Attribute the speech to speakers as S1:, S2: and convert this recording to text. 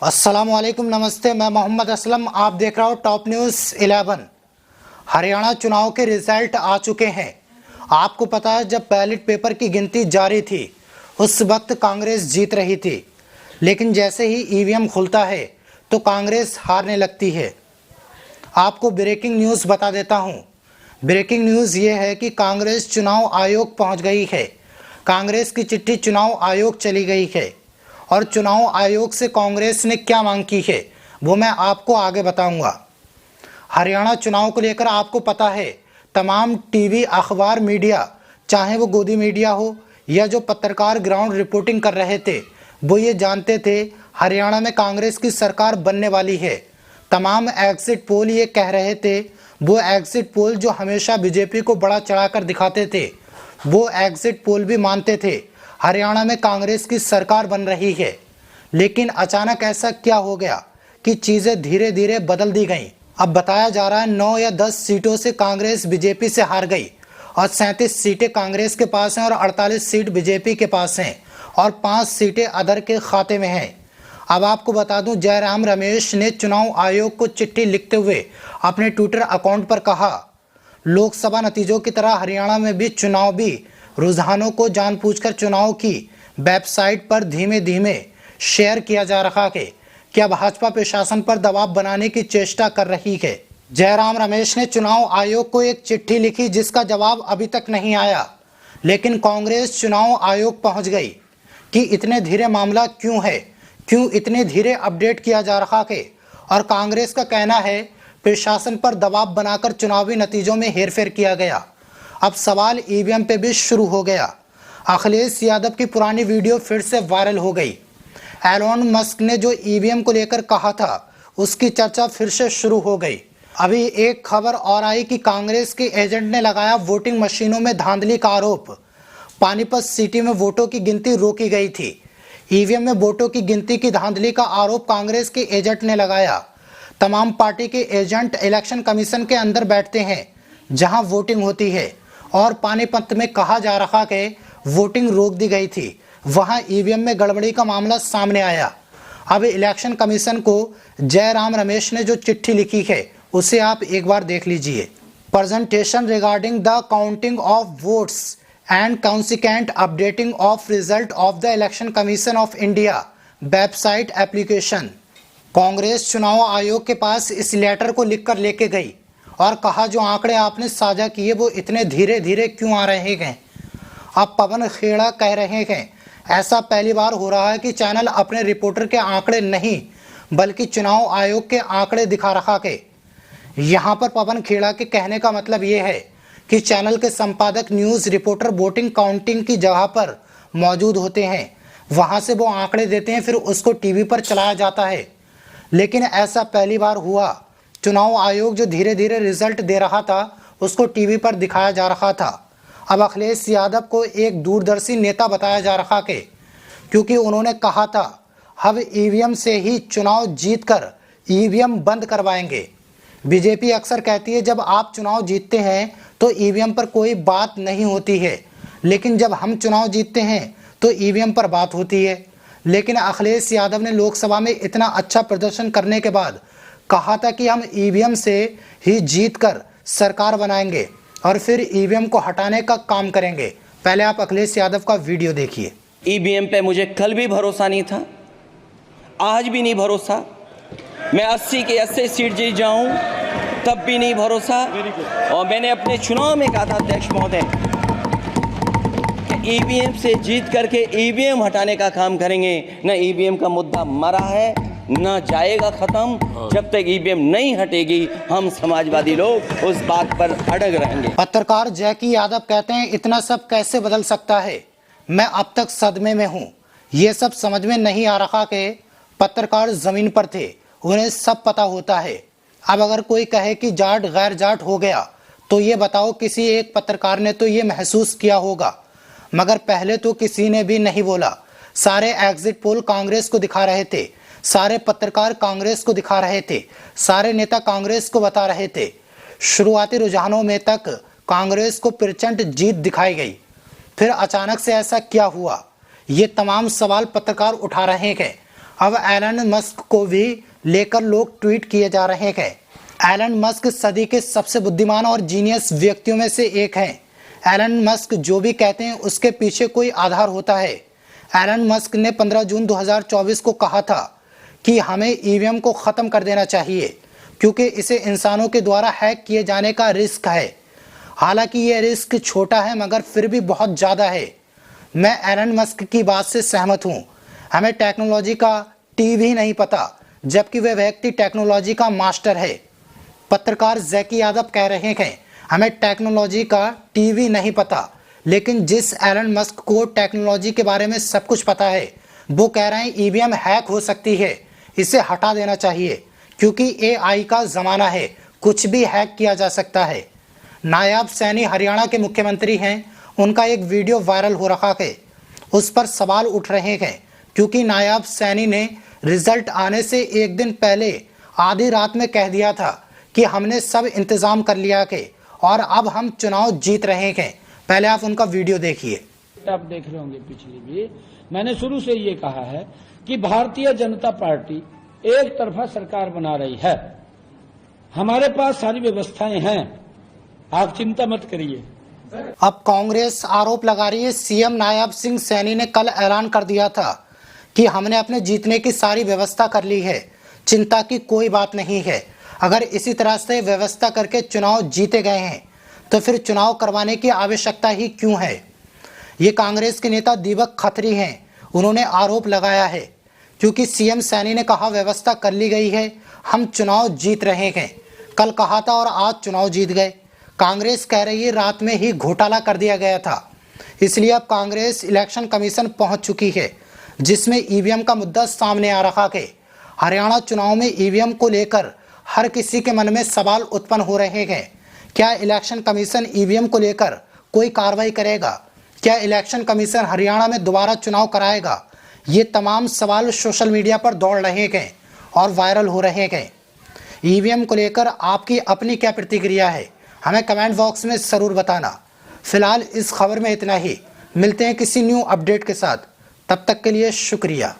S1: अस्सलामुअलैकुम, नमस्ते। मैं मोहम्मद असलम, आप देख रहा हूँ टॉप न्यूज़ 11। हरियाणा चुनाव के रिजल्ट आ चुके हैं। आपको पता है, जब बैलेट पेपर की गिनती जारी थी उस वक्त कांग्रेस जीत रही थी, लेकिन जैसे ही ईवीएम खुलता है तो कांग्रेस हारने लगती है। आपको ब्रेकिंग न्यूज़ बता देता हूँ। ब्रेकिंग न्यूज़ ये है कि कांग्रेस चुनाव आयोग पहुँच गई है। कांग्रेस की चिट्ठी चुनाव आयोग चली गई है और चुनाव आयोग से कांग्रेस ने क्या मांग की है वो मैं आपको आगे बताऊंगा। हरियाणा चुनाव को लेकर आपको पता है, तमाम टीवी, अखबार, मीडिया, चाहे वो गोदी मीडिया हो या जो पत्रकार ग्राउंड रिपोर्टिंग कर रहे थे, वो ये जानते थे हरियाणा में कांग्रेस की सरकार बनने वाली है। तमाम एग्जिट पोल ये कह रहे थे, वो एग्जिट पोल जो हमेशा बीजेपी को बड़ा चढ़ाकर दिखाते थे, वो एग्जिट पोल भी मानते थे हरियाणा में कांग्रेस की सरकार बन रही है। लेकिन अचानक ऐसा क्या हो गया कि चीज़ें धीरे धीरे बदल दी गईं। अब बताया जा रहा है 9 या 10 सीटों से कांग्रेस बीजेपी से हार गई और 37 सीटें कांग्रेस के पास हैं और 48 सीट बीजेपी के पास हैं और 5 सीटें अदर के खाते में हैं। अब आपको बता दूं, जयराम रमेश ने चुनाव आयोग को चिट्ठी लिखते हुए अपने ट्विटर अकाउंट पर कहा, लोकसभा नतीजों की तरह हरियाणा में भी चुनावी रुझानों को जानबूझकर चुनाव की वेबसाइट पर धीमे धीमे शेयर किया जा रहा है। क्या भाजपा प्रशासन पर दबाव बनाने की चेष्टा कर रही है? जयराम रमेश ने चुनाव आयोग को एक चिट्ठी लिखी जिसका जवाब अभी तक नहीं आया, लेकिन कांग्रेस चुनाव आयोग पहुंच गई कि इतने धीरे मामला क्यों है, क्यों इतने धीरे अपडेट किया जा रहा है। और कांग्रेस का कहना है प्रशासन पर दबाव बनाकर चुनावी नतीजों में हेरफेर किया गया। अब सवाल ईवीएम पे भी शुरू हो गया। अखिलेश यादव की पुरानी वीडियो फिर से वायरल हो गई। एलोन मस्क ने जो ईवीएम को लेकर कहा था उसकी चर्चा फिर से शुरू हो गई। अभी एक खबर और आई कि कांग्रेस के एजेंट ने लगाया वोटिंग मशीनों में धांधली का आरोप। पानीपत सिटी में वोटों की गिनती रोकी गई थी। ईवीएम में वोटों की गिनती की धांधली का आरोप कांग्रेस के एजेंट ने लगाया। तमाम पार्टी के एजेंट इलेक्शन कमीशन के अंदर बैठते हैं जहां वोटिंग होती है, और पानीपत में कहा जा रहा है वोटिंग रोक दी गई थी, वहां ईवीएम में गड़बड़ी का मामला सामने आया। अब इलेक्शन कमीशन को जयराम रमेश ने जो चिट्ठी लिखी है उसे आप एक बार देख लीजिए। Presentation regarding the counting of votes and consequent updating of result of the election commission of India website application. Congress चुनाव आयोग के पास इस लेटर को लिखकर लेके गई और कहा, जो आंकड़े आपने साझा किए वो इतने धीरे धीरे क्यों आ रहे हैं। अब पवन खेड़ा कह रहे हैं, ऐसा पहली बार हो रहा है कि चैनल अपने रिपोर्टर के आंकड़े नहीं बल्कि चुनाव आयोग के आंकड़े दिखा रहा है। यहाँ पर पवन खेड़ा के कहने का मतलब ये है कि चैनल के संपादक, न्यूज़ रिपोर्टर वोटिंग काउंटिंग की जगह पर मौजूद होते हैं, वहाँ से वो आंकड़े देते हैं, फिर उसको टीवी पर चलाया जाता है। लेकिन ऐसा पहली बार हुआ। चुनाव आयोग जो धीरे धीरे रिजल्ट दे रहा था उसको टीवी पर दिखाया जा रहा था। अब अखिलेश यादव को एक दूरदर्शी नेता बताया जा रहा है, क्योंकि उन्होंने कहा था हम ईवीएम से ही चुनाव जीतकर ईवीएम बंद करवाएंगे। बीजेपी अक्सर कहती है जब आप चुनाव जीतते हैं तो ईवीएम पर कोई बात नहीं होती है, लेकिन जब हम चुनाव जीतते हैं तो ईवीएम पर बात होती है। लेकिन अखिलेश यादव ने लोकसभा में इतना अच्छा प्रदर्शन करने के बाद कहा था कि हम ईवीएम से ही जीतकर सरकार बनाएंगे और फिर ईवीएम को हटाने का काम करेंगे। पहले आप अखिलेश यादव का वीडियो देखिए।
S2: ईवीएम पे मुझे कल भी भरोसा नहीं था, आज भी नहीं भरोसा। मैं 80 के 80 सीट जीत जाऊं तब भी नहीं भरोसा। और मैंने अपने चुनाव में कहा था, अध्यक्ष महोदय, ईवीएम से जीत करके ईवीएम हटाने का काम करेंगे। न ईवीएम का मुद्दा मरा है न जाएगा खत्म। जब तक ईवीएम नहीं हटेगी हम समाजवादी लोग उस बात पर अड़ग रहेंगे।
S1: पत्रकार जैकी यादव कहते हैं, इतना सब कैसे बदल सकता है, मैं अब तक सदमे में हूँ। ये सब समझ में नहीं आ रहा कि पत्रकार जमीन पर थे, उन्हें सब पता होता है। अब अगर कोई कहे कि जाट गैर जाट हो गया तो ये बताओ किसी एक पत्रकार ने तो ये महसूस किया होगा, मगर पहले तो किसी ने भी नहीं बोला। सारे एग्जिट पोल कांग्रेस को दिखा रहे थे, सारे पत्रकार कांग्रेस को दिखा रहे थे, सारे नेता कांग्रेस को बता रहे थे। शुरुआती रुझानों में तक कांग्रेस को प्रचंड जीत दिखाई गई, फिर अचानक से ऐसा क्या हुआ, ये तमाम सवाल पत्रकार उठा रहे हैं। अब एलन मस्क को भी लेकर लोग ट्वीट किए जा रहे हैं। एलन मस्क सदी के सबसे बुद्धिमान और जीनियस व्यक्तियों में से एक हैं। एलन मस्क जो भी कहते हैं उसके पीछे कोई आधार होता है। एलन मस्क ने 15 जून 2024 को कहा था कि हमें ईवीएम को ख़त्म कर देना चाहिए क्योंकि इसे इंसानों के द्वारा हैक किए जाने का रिस्क है। हालांकि ये रिस्क छोटा है मगर फिर भी बहुत ज़्यादा है। मैं एलन मस्क की बात से सहमत हूँ। हमें टेक्नोलॉजी का टी भी नहीं पता, जबकि वह व्यक्ति टेक्नोलॉजी का मास्टर है। पत्रकार जैकी यादव कह रहे हैं हमें टेक्नोलॉजी का टीवी नहीं पता, लेकिन जिस एलन मस्क को टेक्नोलॉजी के बारे में सब कुछ पता है वो कह रहे हैं ईवीएम हैक हो सकती है, इसे हटा देना चाहिए क्योंकि एआई का ज़माना है, कुछ भी हैक किया जा सकता है। नायब सैनी हरियाणा के मुख्यमंत्री हैं, उनका एक वीडियो वायरल हो रहा है। उस पर सवाल उठ रहे हैं क्योंकि नायब सैनी ने रिजल्ट आने से एक दिन पहले आधी रात में कह दिया था कि हमने सब इंतज़ाम कर लिया है और अब हम चुनाव जीत रहे हैं। पहले आप उनका वीडियो देखिए।
S3: आप देख रहे होंगे पिछली भी मैंने शुरू से ये कहा है कि भारतीय जनता पार्टी एक तरफा सरकार बना रही है। हमारे पास सारी व्यवस्थाएं हैं, आप चिंता मत करिए।
S1: अब कांग्रेस आरोप लगा रही है सीएम नायब सिंह सैनी ने कल ऐलान कर दिया था कि हमने अपने जीतने की सारी व्यवस्था कर ली है, चिंता की कोई बात नहीं है। अगर इसी तरह से व्यवस्था करके चुनाव जीते गए हैं तो फिर चुनाव करवाने की आवश्यकता ही क्यों है। ये कांग्रेस के नेता दीपक खत्री हैं, उन्होंने आरोप लगाया है क्योंकि सीएम सैनी ने कहा व्यवस्था कर ली गई है, हम चुनाव जीत रहे हैं। कल कहा था और आज चुनाव जीत गए। कांग्रेस कह रही है रात में ही घोटाला कर दिया गया था, इसलिए अब कांग्रेस इलेक्शन कमीशन पहुंच चुकी है जिसमें ईवीएम का मुद्दा सामने आ रहा है। हरियाणा चुनाव में ईवीएम को लेकर हर किसी के मन में सवाल उत्पन्न हो रहे हैं। क्या इलेक्शन कमीशन ईवीएम को लेकर कोई कार्रवाई करेगा? क्या इलेक्शन कमीशन हरियाणा में दोबारा चुनाव कराएगा? ये तमाम सवाल सोशल मीडिया पर दौड़ रहे हैं और वायरल हो रहे हैं। ईवीएम को लेकर आपकी अपनी क्या प्रतिक्रिया है, हमें कमेंट बॉक्स में ज़रूर बताना। फिलहाल इस खबर में इतना ही, मिलते हैं किसी न्यू अपडेट के साथ, तब तक के लिए शुक्रिया।